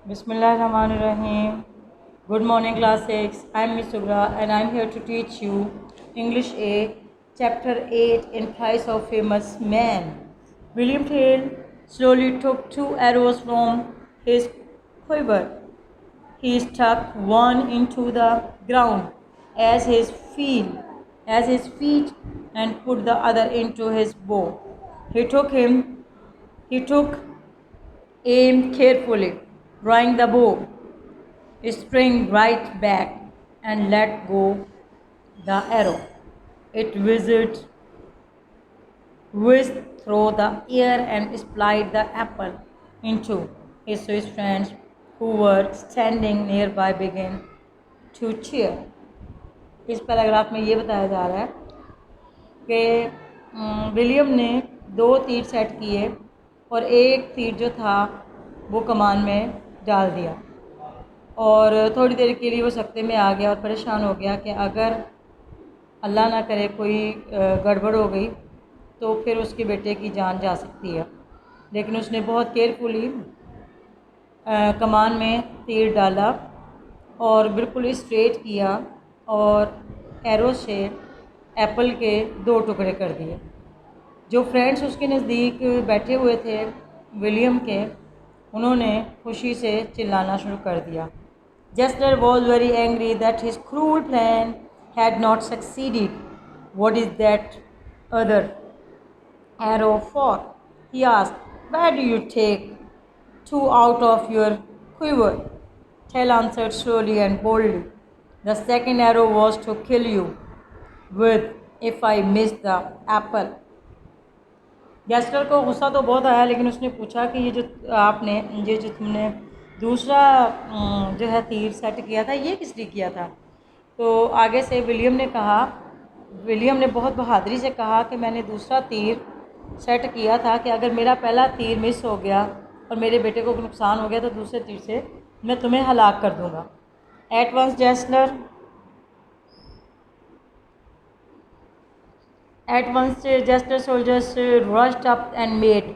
Bismillahirrahmanirrahim. Good morning, class 6. I am Miss Sugra and I am here to teach you English A, Chapter 8 in Price of Famous Man. William Tell slowly took two arrows from his quiver. He stuck one into the ground as his feet and put the other into his bow. He took aim carefully, drawing the bow, sprang right back and let go the arrow. It whizzed through the air and spied the apple into his Swiss friends who were standing nearby began to cheer. इस paragraph में ये बताया जा रहा है कि William ने दो तीर सेट किए और एक तीर जो था वो कमान में डाल दिया और थोड़ी देर के लिए वो सकते में आ गया और परेशान हो गया कि अगर अल्लाह ना करे कोई गड़बड़ हो गई तो फिर उसके बेटे की जान जा सकती है। लेकिन उसने बहुत केयरफुली कमान में तीर डाला और बिल्कुल स्ट्रेट किया और एरो से एप्पल के दो टुकड़े कर दिए। जो फ्रेंड्स उसके नज़दीक बैठे हुए थे विलियम के, उन्होंने खुशी से चिल्लाना शुरू कर दिया। Jester was very angry that his cruel plan had not succeeded. What is that other arrow for? He asked. Where do you take two out of your quiver? Tell answered slowly and boldly. The second arrow was to kill you with if I missed the apple. गैस्टर को गुस्सा तो बहुत आया, लेकिन उसने पूछा कि ये जो तुमने दूसरा जो है तीर सेट किया था ये किस लिए किया था। तो आगे से विलियम ने बहुत बहादुरी से कहा कि मैंने दूसरा तीर सेट किया था कि अगर मेरा पहला तीर मिस हो गया और मेरे बेटे को नुकसान हो गया तो दूसरे तीर से मैं तुम्हें हलाक कर दूंगा। At once, Jester soldiers rushed up and made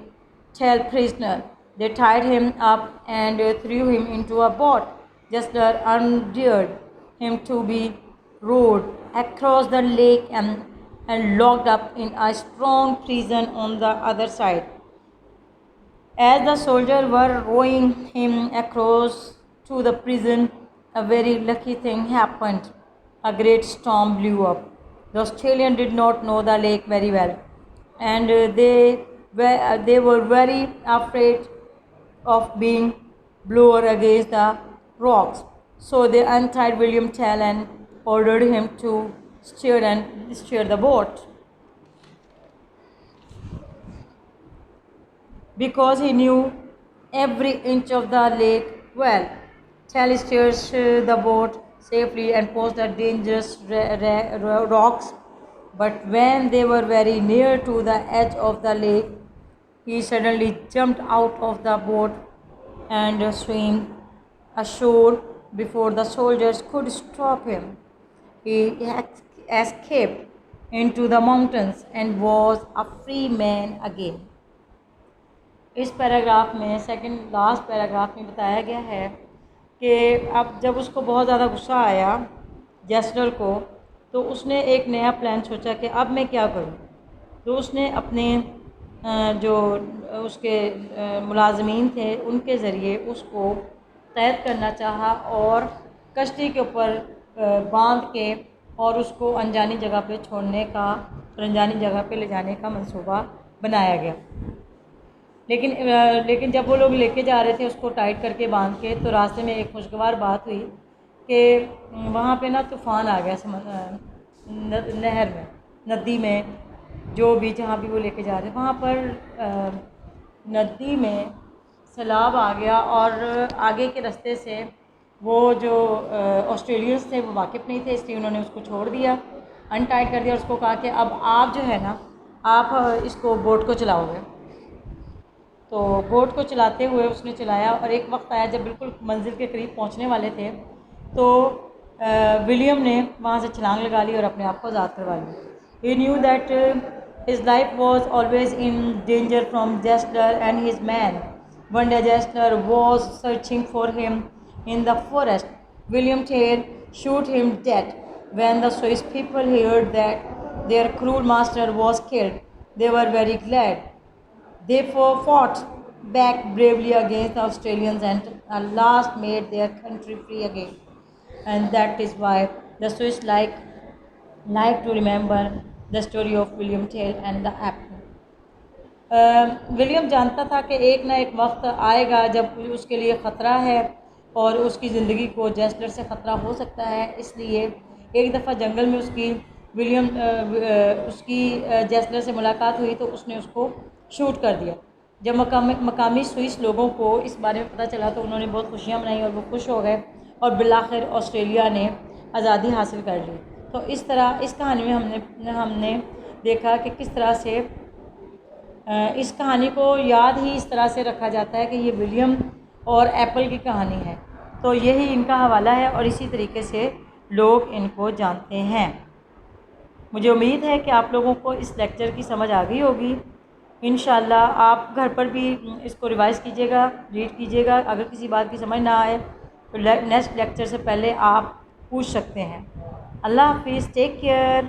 Tell prisoner. They tied him up and threw him into a boat. Jester ordered him to be rowed across the lake and locked up in a strong prison on the other side. As the soldiers were rowing him across to the prison, a very lucky thing happened. A great storm blew up. The Australians did not know the lake very well, and they were very afraid of being blown against the rocks. So they untied William Tell and ordered him to steer the boat. Because he knew every inch of the lake well, Tell steered the boat safely and passed the dangerous rocks. But when they were very near to the edge of the lake, he suddenly jumped out of the boat and swam ashore before the soldiers could stop him. He escaped into the mountains and was a free man again. इस paragraph में second last paragraph में बताया गया है कि अब जब उसको बहुत ज़्यादा गुस्सा आया जेस्टर को, तो उसने एक नया प्लान सोचा कि अब मैं क्या करूं। तो उसने अपने जो उसके मुलाजमीन थे उनके ज़रिए उसको कैद करना चाहा और कश्ती के ऊपर बांध के और उसको अनजानी जगह पे छोड़ने का और अनजानी जगह पे ले जाने का मंसूबा बनाया गया। लेकिन जब वो लोग लेके जा रहे थे उसको टाइट करके बांध के, तो रास्ते में एक खुशगवार बात हुई कि वहाँ पे ना तूफ़ान आ गया नहर में, नदी में, जो भी जहाँ भी वो लेके जा रहे वहाँ पर नदी में सैलाब आ गया और आगे के रास्ते से वो जो ऑस्ट्रेलियंस थे वो वाकिफ़ नहीं थे, इसलिए उन्होंने उसको छोड़ दिया, अनटाइट कर दिया और उसको कहा कि अब आप जो है ना आप इसको बोट को चलाओगे। तो बोट को चलाते हुए उसने चलाया और एक वक्त आया जब बिल्कुल मंजिल के करीब पहुंचने वाले थे तो विलियम ने वहाँ से छलांग लगा ली और अपने आप को आज़ाद करवा ली। He knew that his life was always in danger from Jester and his man, One day Jasper was searching for him in the forest. William Tell shot him dead. When the Swiss people heard that their cruel master was killed, they were very glad. They fought back bravely against the Australians and at last made their country free again. And that is why the Swiss like to remember the story of William Tell and the apple. William جانتا تھا کہ ایک نہ ایک وقت آئے گا جب اس کے لیے خطرہ ہے اور اس کی زندگی کو جیسلر سے خطرہ ہو سکتا ہے. اس لیے ایک دفعہ جنگل میں اس کی جیسلر سے ملاقات ہوئی تو اس نے اس کو شوٹ کر دیا. جب مقامی سوئس لوگوں کو اس بارے میں پتہ چلا تو انہوں نے بہت خوشیاں منائیں اور وہ خوش ہو گئے اور بالآخر آسٹریلیا نے آزادی حاصل کر لی. تو اس طرح اس کہانی میں ہم نے دیکھا کہ کس طرح سے اس کہانی کو یاد ہی اس طرح سے رکھا جاتا ہے کہ یہ ولیم اور ایپل کی کہانی ہے. تو یہی ان کا حوالہ ہے اور اسی طریقے سے لوگ ان کو جانتے ہیں. مجھے امید ہے کہ آپ لوگوں کو اس لیکچر کی سمجھ آ گئی ہوگی. انشاءاللہ آپ گھر پر بھی اس کو ریوائز کیجیے گا، ریڈ کیجیے گا. اگر کسی بات کی سمجھ نہ آئے تو نیکسٹ لیکچر سے پہلے آپ پوچھ سکتے ہیں. اللہ حافظ. Take care.